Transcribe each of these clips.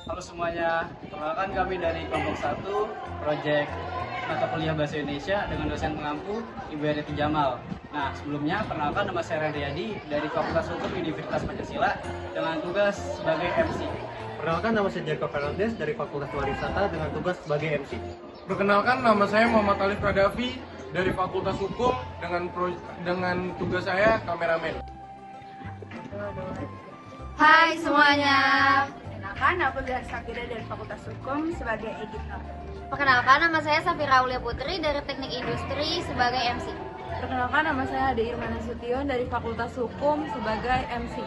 Halo semuanya, perkenalkan kami dari kelompok 1 Proyek Mata Kuliah Bahasa Indonesia dengan dosen pengampu Ibu Reti Jamal. Nah, sebelumnya perkenalkan nama saya Riyadi dari Fakultas Hukum Universitas Pancasila dengan tugas sebagai MC. Perkenalkan, nama saya Jacob Fernandes dari Fakultas Pariwisata dengan tugas sebagai MC. Perkenalkan, nama saya Muhammad Alif Kadafi dari Fakultas Hukum dengan tugas saya kameramen. Hai semuanya. Perkenalkan, aku Zahra Safira dari Fakultas Hukum sebagai editor. Perkenalkan, nama saya Safira Aulia Putri dari Teknik Industri sebagai MC. Perkenalkan, nama saya Ade Irman Nasution dari Fakultas Hukum sebagai MC.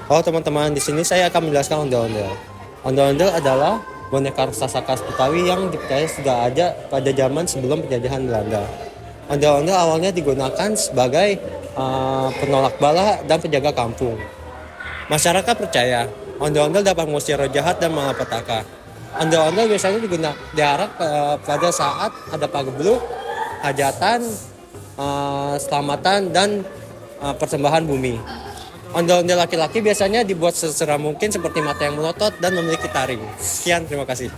Halo teman-teman, di sini saya akan menjelaskan ondel-ondel. Ondel-ondel adalah boneka raksasa khas Betawi yang dipercaya sudah ada pada zaman sebelum penjajahan Belanda. Ondel-ondel awalnya digunakan sebagai penolak bala dan penjaga kampung. Masyarakat percaya ondel-ondel dapat mengusir roh jahat dan malapetaka. Ondel-ondel biasanya diharap pada saat ada pagebluk, hajatan, selamatan, dan persembahan bumi. Ondel-ondel laki-laki biasanya dibuat seseram mungkin seperti mata yang melotot dan memiliki taring. Sekian, terima kasih.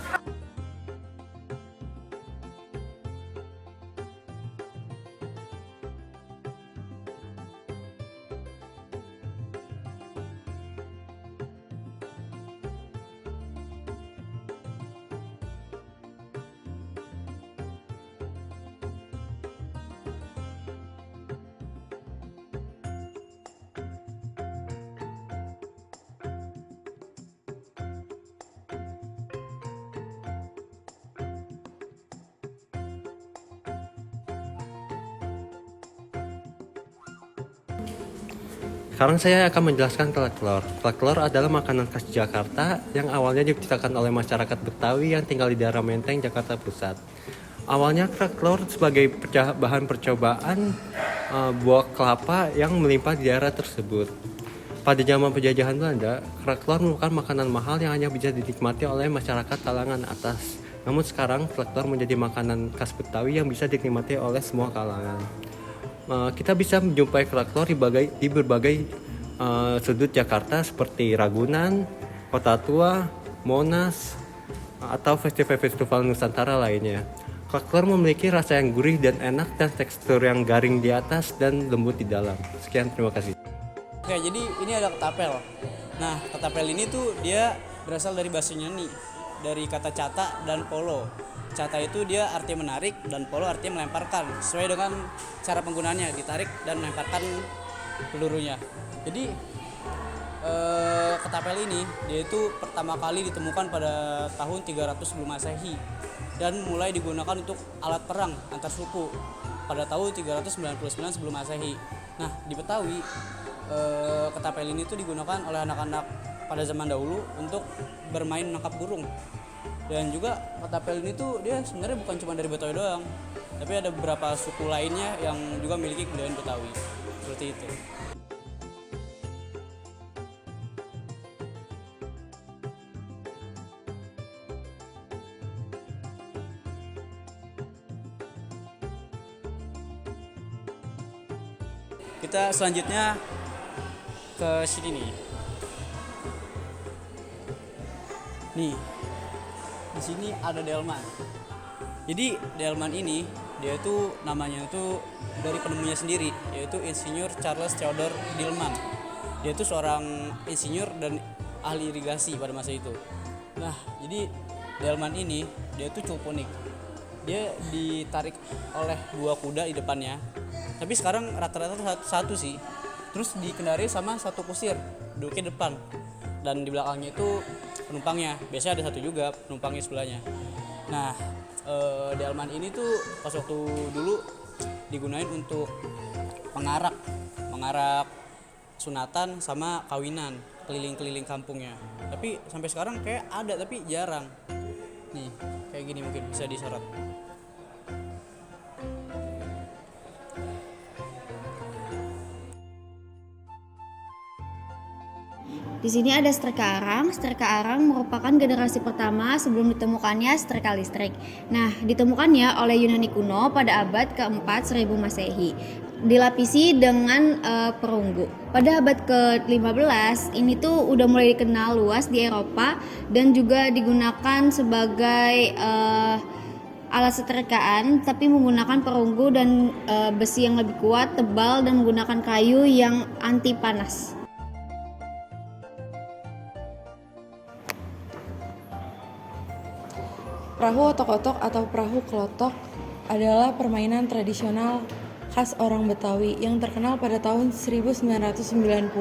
Sekarang saya akan menjelaskan kerak telur. Kerak telur adalah makanan khas Jakarta yang awalnya diciptakan oleh masyarakat Betawi yang tinggal di daerah Menteng, Jakarta Pusat. Awalnya kerak telur sebagai bahan percobaan buah kelapa yang melimpah di daerah tersebut. Pada zaman penjajahan Belanda, kerak telur merupakan makanan mahal yang hanya bisa dinikmati oleh masyarakat kalangan atas. Namun sekarang kerak telur menjadi makanan khas Betawi yang bisa dinikmati oleh semua kalangan. Kita bisa menjumpai kerak telur di berbagai sudut Jakarta seperti Ragunan, Kota Tua, Monas, atau festival-festival Nusantara lainnya. Kerak telur memiliki rasa yang gurih dan enak dan tekstur yang garing di atas dan lembut di dalam. Sekian, terima kasih. Oke, jadi ini ada ketapel. Nah, ketapel ini tuh dia berasal dari bahasa Yunani, dari kata cata dan polo. Cata itu dia artinya menarik dan polo artinya melemparkan, sesuai dengan cara penggunaannya, ditarik dan melemparkan pelurunya. Jadi ketapel ini dia itu pertama kali ditemukan pada tahun 300 sebelum Masehi dan mulai digunakan untuk alat perang antar suku pada tahun 399 sebelum Masehi. Nah, di Betawi ketapel ini tuh digunakan oleh anak-anak pada zaman dahulu untuk bermain menangkap burung. Dan juga ketapel ini tuh dia sebenarnya bukan cuma dari Betawi doang, tapi ada beberapa suku lainnya yang juga memiliki kebudayaan Betawi. Seperti itu. Kita selanjutnya ke sini nih. Nih, di sini ada delman. Jadi delman ini dia itu namanya itu dari penemunya sendiri, yaitu Insinyur Charles Theodore Dillman. Dia itu seorang insinyur dan ahli irigasi pada masa itu. Nah, jadi delman ini dia itu cukup unik. dia ditarik oleh 2 kuda di depannya. Tapi sekarang rata-rata satu sih. Terus dikendarai sama 1 kusir duduknya depan, dan di belakangnya itu penumpangnya. Biasanya ada 1 juga penumpangnya sebelahnya. Nah, delman ini tuh pas waktu dulu digunain untuk mengarak sunatan sama kawinan keliling-keliling kampungnya. Tapi sampai sekarang kayak ada tapi jarang. Nih, kayak gini mungkin bisa disorot. Di sini ada setrika arang. Setrika arang merupakan generasi pertama sebelum ditemukannya setrika listrik. Nah, ditemukannya oleh Yunani kuno pada abad ke-4 1000 Masehi. Dilapisi dengan perunggu. Pada abad ke-15 ini tuh udah mulai dikenal luas di Eropa dan juga digunakan sebagai alat setrikaan, tapi menggunakan perunggu dan besi yang lebih kuat, tebal, dan menggunakan kayu yang anti panas. Perahu otok-otok atau perahu kelotok adalah permainan tradisional khas orang Betawi yang terkenal pada tahun 1990.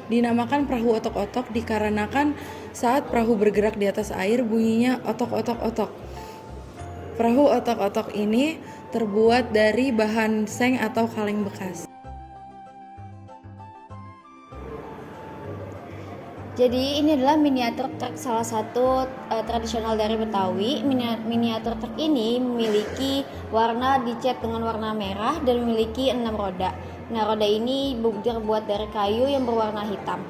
Dinamakan perahu otok-otok dikarenakan saat perahu bergerak di atas air bunyinya otok-otok-otok. Perahu otok-otok ini terbuat dari bahan seng atau kaleng bekas. Jadi ini adalah miniatur truk salah satu tradisional dari Betawi. Miniatur truk ini memiliki warna dicat dengan warna merah dan memiliki 6 roda. Nah, roda ini terbuat dari kayu yang berwarna hitam.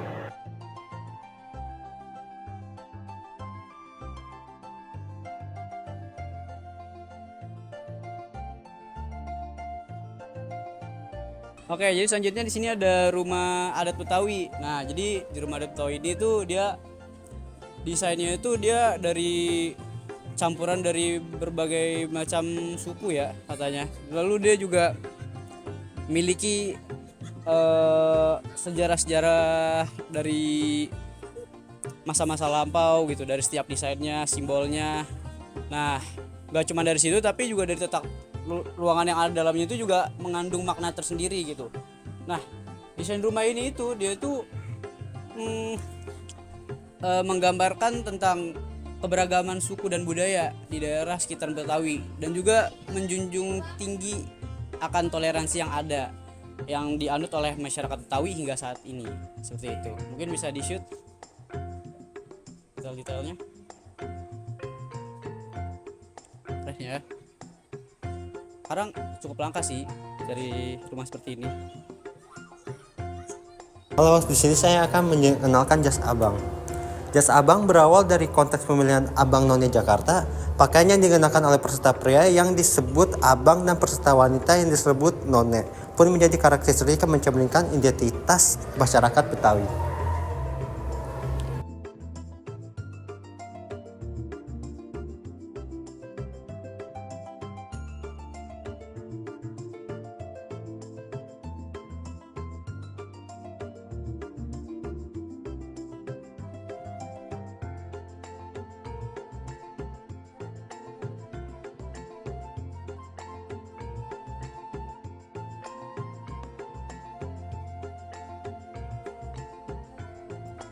Oke, jadi selanjutnya di sini ada rumah adat Betawi. Nah, jadi di rumah adat Betawi ini tuh dia desainnya itu dia dari campuran dari berbagai macam suku ya katanya. Lalu dia juga memiliki sejarah-sejarah dari masa-masa lampau gitu, dari setiap desainnya, simbolnya. Nah, gak cuma dari situ tapi juga dari ruangan yang ada dalamnya itu juga mengandung makna tersendiri gitu. Nah, desain rumah ini itu dia itu menggambarkan tentang keberagaman suku dan budaya di daerah sekitar Betawi dan juga menjunjung tinggi akan toleransi yang ada yang dianut oleh masyarakat Betawi hingga saat ini. Seperti itu. Mungkin bisa di-shoot detail-detailnya. Keren ya. Sekarang cukup langka sih dari rumah seperti ini. Halo, di sini saya akan mengenalkan jas abang. Jas abang berawal dari konteks pemilihan abang none Jakarta. Pakaian yang dikenakan oleh peserta pria yang disebut abang dan peserta wanita yang disebut none pun menjadi karakteristik yang mencerminkan identitas masyarakat Betawi.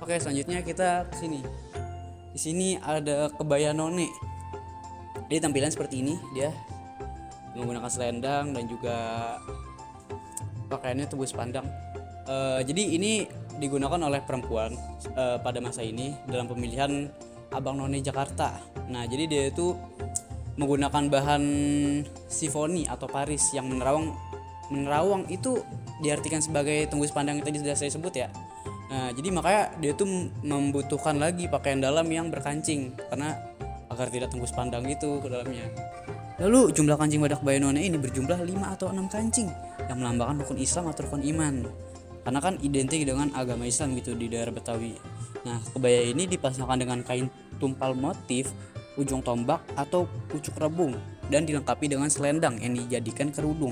Oke, selanjutnya kita ke sini. Di sini ada kebaya none. Jadi tampilan seperti ini, dia menggunakan selendang dan juga pakaiannya tebus pandang. Jadi ini digunakan oleh perempuan pada masa ini dalam pemilihan abang none Jakarta. Nah, jadi dia itu menggunakan bahan sifoni atau paris yang menerawang itu diartikan sebagai tembus pandang yang tadi sudah saya sebut ya. Nah, jadi makanya dia tuh membutuhkan lagi pakaian dalam yang berkancing karena agar tidak tembus pandang itu ke dalamnya. Lalu jumlah kancing pada kebaya none ini berjumlah 5 atau 6 kancing yang melambangkan rukun Islam atau rukun iman. Karena kan identik dengan agama Islam gitu di daerah Betawi. Nah, kebaya ini dipasangkan dengan kain tumpal motif, ujung tombak atau pucuk rebung dan dilengkapi dengan selendang yang dijadikan kerudung.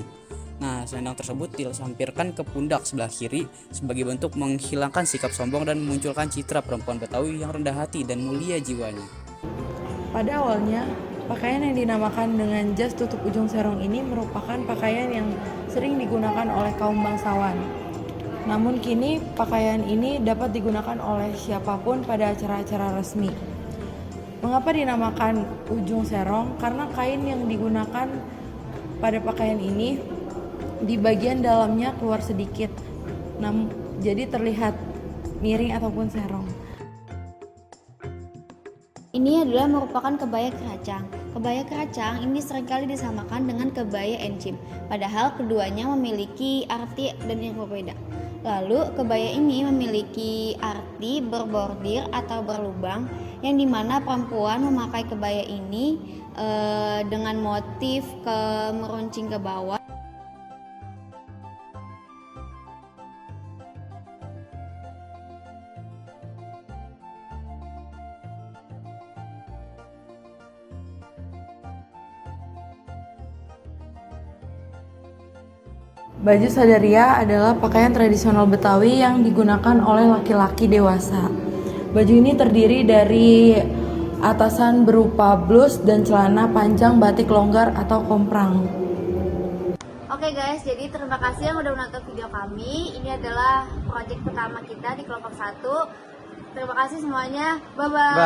Nah, selendang tersebut disampirkan ke pundak sebelah kiri sebagai bentuk menghilangkan sikap sombong dan memunculkan citra perempuan Betawi yang rendah hati dan mulia jiwanya. Pada awalnya, Pakaian yang dinamakan dengan jas tutup ujung serong ini merupakan pakaian yang sering digunakan oleh kaum bangsawan. Namun kini pakaian ini dapat digunakan oleh siapapun pada acara-acara resmi. Mengapa dinamakan ujung serong? Karena kain yang digunakan pada pakaian ini di bagian dalamnya keluar sedikit, jadi terlihat miring ataupun serong. Ini adalah merupakan kebaya keracang. Kebaya keracang ini seringkali disamakan dengan kebaya encim, padahal keduanya memiliki arti dan yang berbeda. Lalu kebaya ini memiliki arti berbordir atau berlubang, yang dimana perempuan memakai kebaya ini dengan motif meruncing ke bawah. Baju sadaria adalah pakaian tradisional Betawi yang digunakan oleh laki-laki dewasa. Baju ini terdiri dari atasan berupa blus dan celana panjang batik longgar atau komprang. Oke guys, jadi terima kasih yang udah menonton video kami. Ini adalah proyek pertama kita di kelompok 1. Terima kasih semuanya. Bye-bye.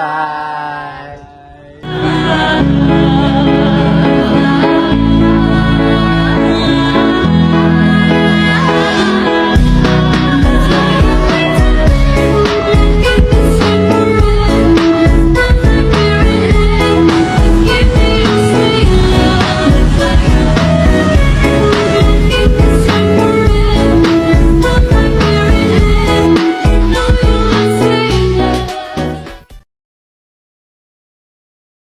Bye.